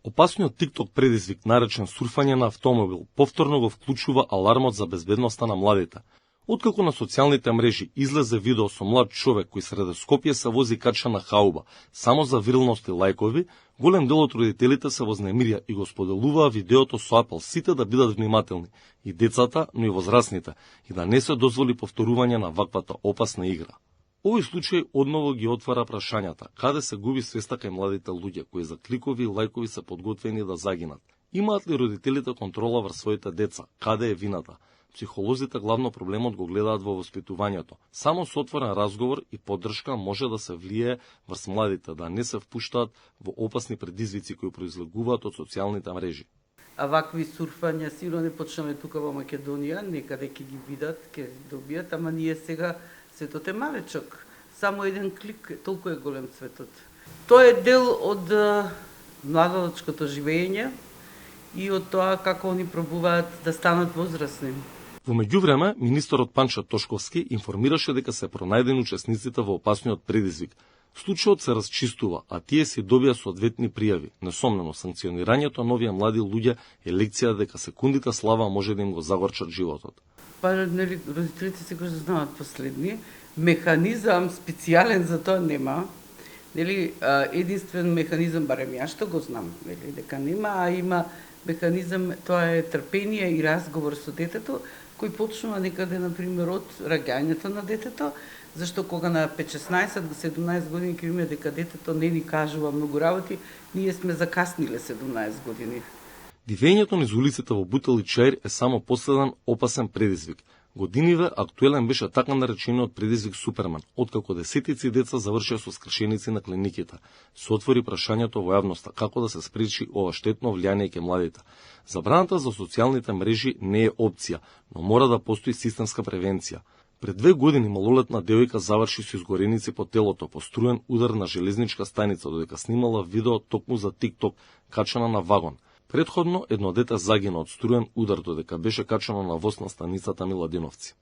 Опасниот TikTok предизвик наречен сурфање на автомобил повторно го вклучува алармот за безбедноста на младите. Откако на социјалните мрежи излезе видео со млад човек кој среде Скопје се вози кача на хауба, само за вирилност и лајкови, голем дел од родителите се вознемирија и го споделуваа видеото со апел сите да бидат внимателни, и децата, но и возрастните, и да не се дозволи повторување на ваквата опасна игра. Овој случај одново ги отвара прашањата, каде се губи свеста кај младите луѓе кои за кликови и лајкови се подготвени да загинат. Имаат ли родителите контрола врз своите деца? Каде е вината? Психолозите главно проблемот го гледаат во воспитувањето. Само со отворен разговор и поддршка може да се влие врз младите, да не се впуштаат во опасни предизвици кои произлегуваат од социјалните мрежи. А вакви сурфања сигурно не почнале тука во Македонија, некаде ќе ги видат, ќе добијат, ама ние сега светот е малечок. Само еден клик, толку е голем светот. Тоа е дел од младалечкото живење и од тоа како они пробуваат да станат возрастни. Во меѓувреме, министерот Панчо Тошковски информираше дека се пронајдени учесниците во опасниот предизвик. Случајот се расчистува, а тие си добија соодветни пријави. Несомнено, санкционирањето на овие млади луѓе е лекција дека секундите слава може да им го загорчат животот. Па, нели, родителите се го знаат последни. Механизам специјален за тоа нема. Нели, единствен механизам, барем ја што го знам, нели, дека нема, а има механизам, тоа е трпение и разговор со детето, кој почнува некаде, например, од раѓањето на детето, зашто кога на 15-17 години ќе видиме дека детето не ни кажува многу работи, ние сме закасниле 17 години. Дивењето низ улиците во Бутел и Чаир е само последен опасен предизвик. Годиниве актуелен беше така наречениот предизвик Суперман, откако десетици деца завршија со скршеници на клиниките. Се отвори прашањето во јавноста како да се спречи ова штетно влијание кај младите. Забраната за социјалните мрежи не е опција, но мора да постои системска превенција. Пред 2 години малолетна девојка заврши со изгореници по телото по струен удар на железничка станица додека снимала видео токму за TikTok качена на вагон. Предходно едно дете загина од струен удар додека беше качено на воз на станицата Миладиновци.